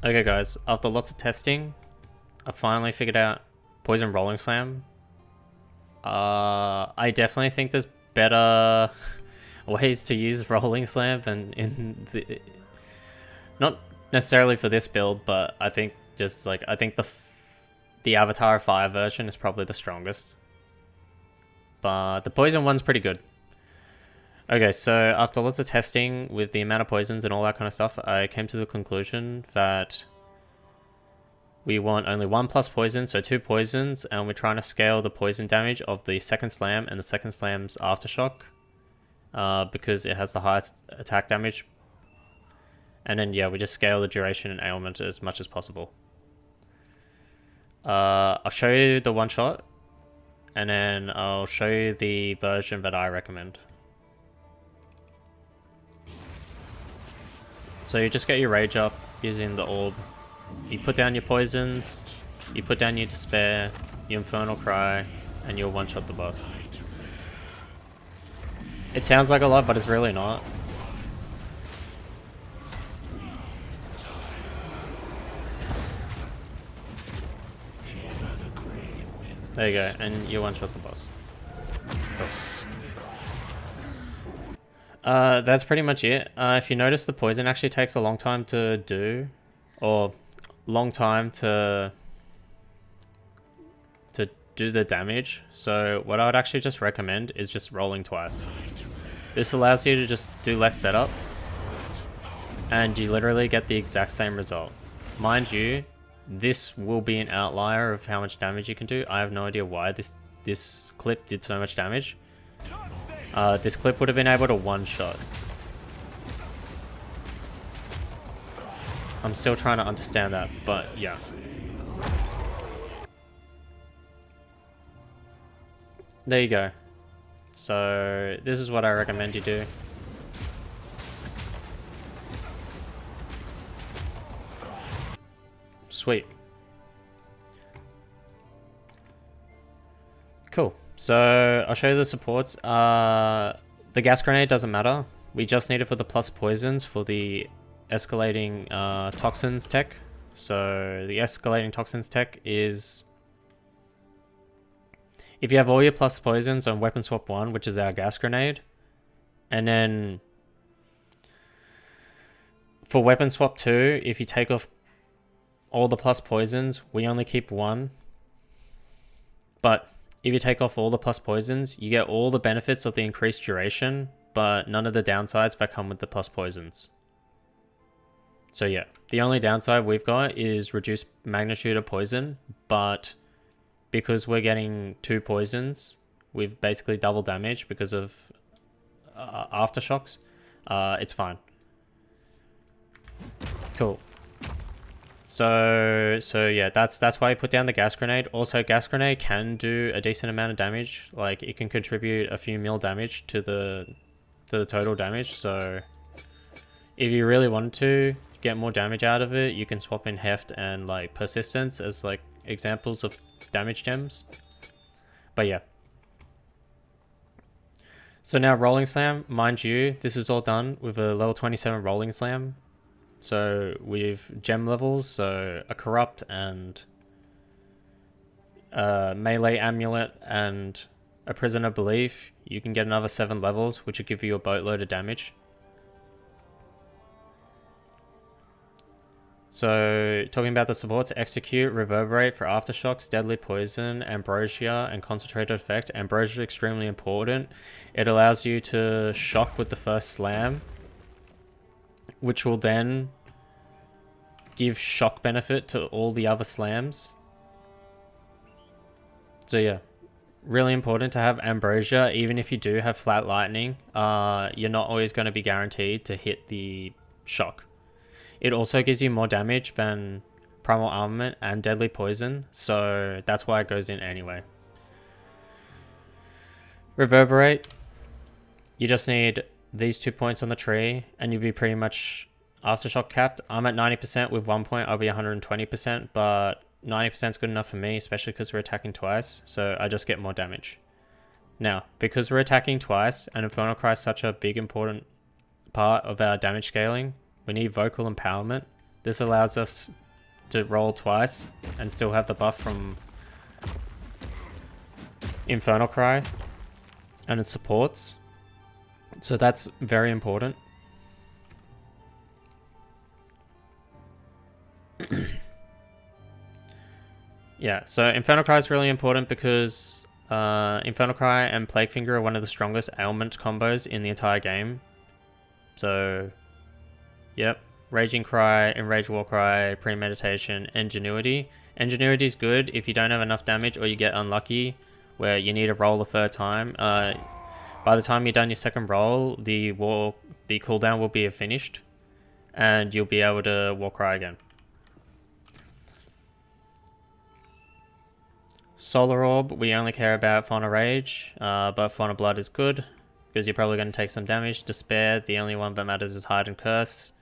Okay guys, after lots of testing, I finally figured out Poison Rolling Slam. I definitely think there's better ways to use Rolling Slam than in the... Not necessarily for this build, but I think just like, I think the Avatar Fire version is probably the strongest. But the Poison one's pretty good. Okay, so after lots of testing with the amount of poisons and all that kind of stuff, I came to the conclusion that we want only 1 plus poison, so 2 poisons, and we're trying to scale the poison damage of the second slam and the second slam's Aftershock, because it has the highest attack damage. And then, yeah, we just scale the duration and ailment as much as possible. I'll show you the one shot, and then I'll show you the version that I recommend. So you just get your rage up using the orb. You put down your poisons, you put down your despair, your infernal cry, and you'll one-shot the boss. It sounds like a lot, but it's really not. There you go, and you one-shot the boss. Cool. That's pretty much it. If you notice, the poison actually takes a long time to do, or long time to do the damage. So what I would actually just recommend is just rolling twice. This allows you to just do less setup, and you literally get the exact same result. Mind you, this will be an outlier of how much damage you can do. I have no idea why this clip did so much damage. This clip would have been able to one-shot. I'm still trying to understand that, but yeah. There you go. So this is what I recommend you do. Sweet. Cool. So I'll show you the supports. The gas grenade doesn't matter. We just need it for the plus poisons for the escalating toxins tech. So the escalating toxins tech is if you have all your plus poisons on weapon swap 1, which is our gas grenade, and then for weapon swap 2, if you take off all the plus poisons, we only keep 1. But if you take off all the plus poisons, you get all the benefits of the increased duration, but none of the downsides that come with the plus poisons. So yeah, the only downside we've got is reduced magnitude of poison, but because we're getting 2 poisons, we've basically double damage because of aftershocks. It's fine. Cool. So yeah, that's why I put down the gas grenade. Also, gas grenade can do a decent amount of damage. Like, it can contribute a few mil damage to the total damage. So if you really wanted to get more damage out of it, you can swap in heft and like persistence as like examples of damage gems. But yeah. So now rolling slam, mind you, this is all done with a level 27 rolling slam. So with gem levels, so a corrupt and melee amulet and a prisoner belief, you can get another 7 levels, which will give you a boatload of damage. So talking about the supports, execute, reverberate for aftershocks, deadly poison, ambrosia, and concentrated effect. Ambrosia is extremely important. It allows you to shock with the first slam, which will then give shock benefit to all the other slams. So yeah, really important to have ambrosia. Even if you do have flat lightning, you're not always going to be guaranteed to hit the shock. It also gives you more damage than primal armament and deadly poison, so that's why it goes in anyway. Reverberate, you just need these 2 points on the tree and you'll be pretty much aftershock capped. I'm at 90%. With 1 point I'll be 120%, but 90% is good enough for me, especially because we're attacking twice, so I just get more damage. Now, because we're attacking twice and Infernal Cry is such a big important part of our damage scaling, we need vocal empowerment, This allows us to roll twice and still have the buff from Infernal Cry and its supports. So that's very important. Yeah, so Infernal Cry is really important because Infernal Cry and Plague Finger are one of the strongest ailment combos in the entire game. So, yep. Raging Cry, Enraged War Cry, Premeditation, Ingenuity. Ingenuity is good if you don't have enough damage or you get unlucky where you need to roll a third time. By the time you're done your second roll, the cooldown will be finished and you'll be able to War Cry again. Solar Orb, we only care about Fauna Rage, but Fauna Blood is good because you're probably going to take some damage. Despair, the only one that matters is Hide and Curse.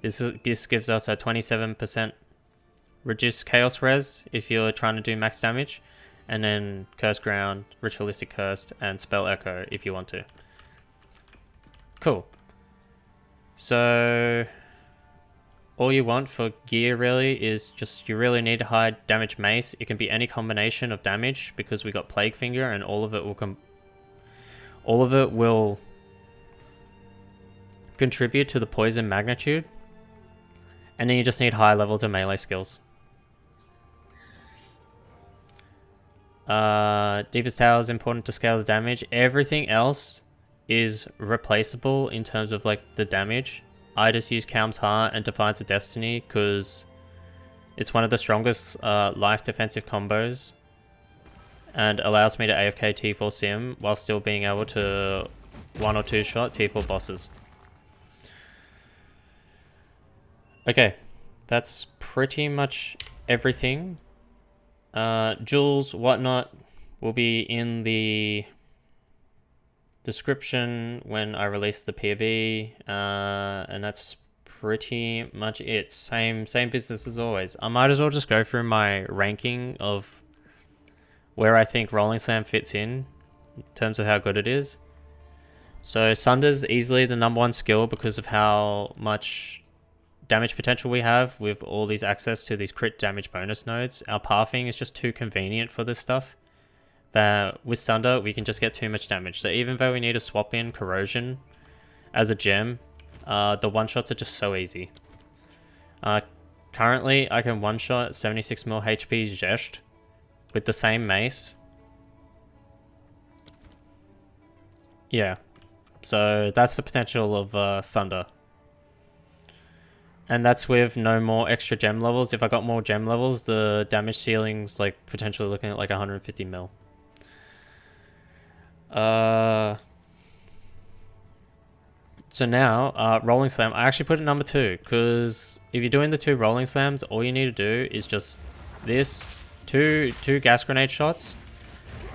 This gives us a 27% reduced Chaos Res if you're trying to do max damage. And then Curse Ground, Ritualistic Curse, and Spell Echo if you want to. Cool. So all you want for gear really is just, you really need to hide damage mace. It can be any combination of damage because we got Plague Finger and all of it will contribute to the poison magnitude. And then you just need high levels of melee skills. Deepest Tower is important to scale the damage. Everything else is replaceable in terms of like the damage. I just use Calm's Heart and Defiance of Destiny because it's one of the strongest life defensive combos and allows me to AFK T4 Sim while still being able to 1 or 2 shot T4 bosses. Okay, that's pretty much everything. Jewels, whatnot will be in the description when I release the POB, and that's pretty much it. Same business as always. I might as well just go through my ranking of where I think Rolling Slam fits in terms of how good it is. So Sunder's easily the #1 skill because of how much damage potential we have with all these access to these crit damage bonus nodes. Our pathing is just too convenient for this stuff. That with Sunder, we can just get too much damage. So even though we need to swap in Corrosion as a gem, the one-shots are just so easy. Currently, I can one-shot 76 mil HP Zest with the same mace. Yeah, so that's the potential of Sunder. And that's with no more extra gem levels. If I got more gem levels, the damage ceiling's like potentially looking at like 150 mil. So now, Rolling Slam, I actually put it #2 because if you're doing the 2 Rolling Slams, all you need to do is just this, two gas grenade shots,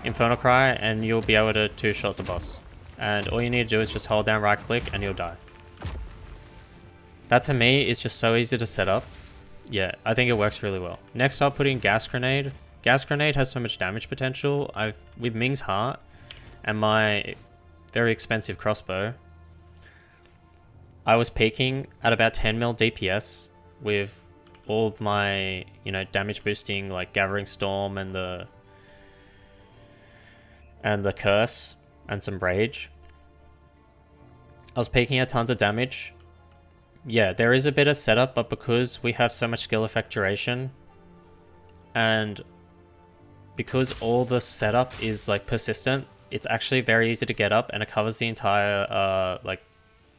Infernal Cry, and you'll be able to 2-shot the boss. And all you need to do is just hold down right click and you'll die. That to me is just so easy to set up. Yeah, I think it works really well. Next I'll put in Gas Grenade. Gas Grenade has so much damage potential. With Ming's Heart and my very expensive crossbow, I was peaking at about 10 mil DPS with all of my, damage boosting like Gathering Storm and the Curse and some Rage. I was peaking at tons of damage. Yeah, there is a bit of setup, but because we have so much skill effect duration and because all the setup is like persistent, it's actually very easy to get up and it covers the entire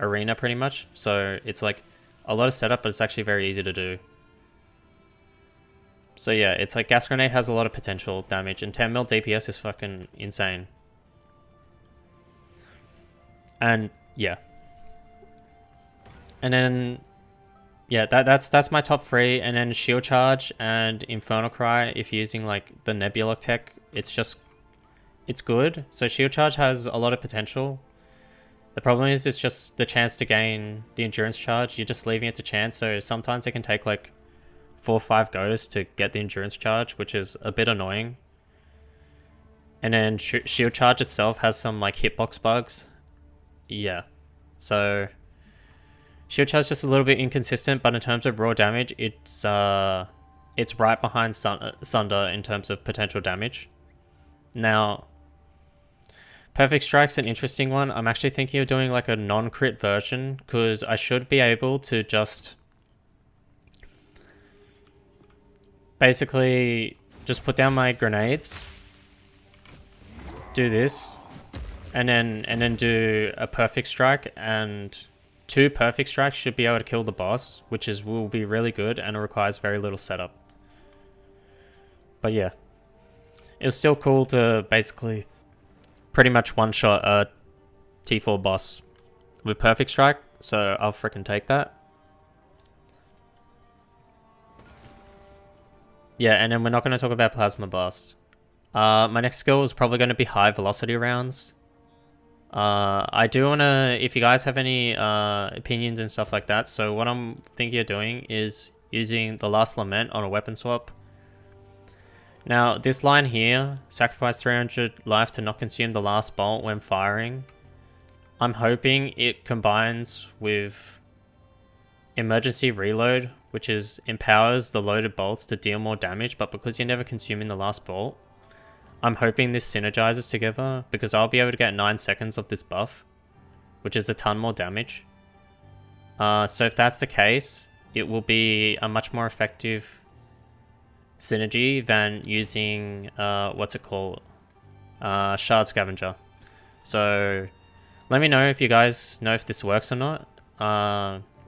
arena pretty much. So it's like a lot of setup, but it's actually very easy to do. So yeah, it's like Gas Grenade has a lot of potential damage and 10 mil DPS is fucking insane. And yeah. And then, yeah, that's my top 3. And then Shield Charge and Infernal Cry, if you're using like the Nebulok tech, it's good. So Shield Charge has a lot of potential. The problem is it's just the chance to gain the Endurance Charge. You're just leaving it to chance. So sometimes it can take like 4 or 5 goes to get the Endurance Charge, which is a bit annoying. And then Shield Charge itself has some like hitbox bugs. Yeah. So Shield charge is just a little bit inconsistent, but in terms of raw damage, it's right behind Sunder in terms of potential damage. Now, Perfect Strike's an interesting one. I'm actually thinking of doing like a non-crit version, because I should be able to just basically just put down my grenades, do this, and then do a Perfect Strike, and 2 Perfect Strikes should be able to kill the boss, which will be really good, and it requires very little setup. But yeah, it was still cool to basically pretty much one-shot a T4 boss with Perfect Strike, so I'll freaking take that. Yeah, and then we're not going to talk about Plasma Blast. My next skill is probably going to be High Velocity Rounds. I do want to, if you guys have any opinions and stuff like that, so what I'm thinking of doing is using the Last Lament on a weapon swap. Now, this line here, sacrifice 300 life to not consume the last bolt when firing. I'm hoping it combines with Emergency Reload, which empowers the loaded bolts to deal more damage, but because you're never consuming the last bolt, I'm hoping this synergizes together, because I'll be able to get 9 seconds of this buff, which is a ton more damage. So if that's the case, it will be a much more effective synergy than using Shard Scavenger. So let me know if you guys know if this works or not.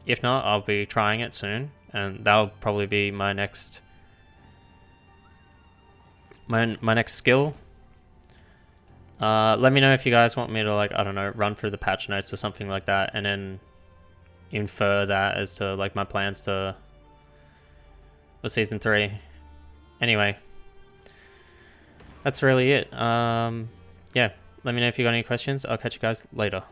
If not, I'll be trying it soon, and that'll probably be my next skill. Let me know if you guys want me to, like, I don't know, run through the patch notes or something like that, and then infer that as to like my plans for season 3. Anyway, that's really it. Yeah, let me know if you got any questions. I'll catch you guys later.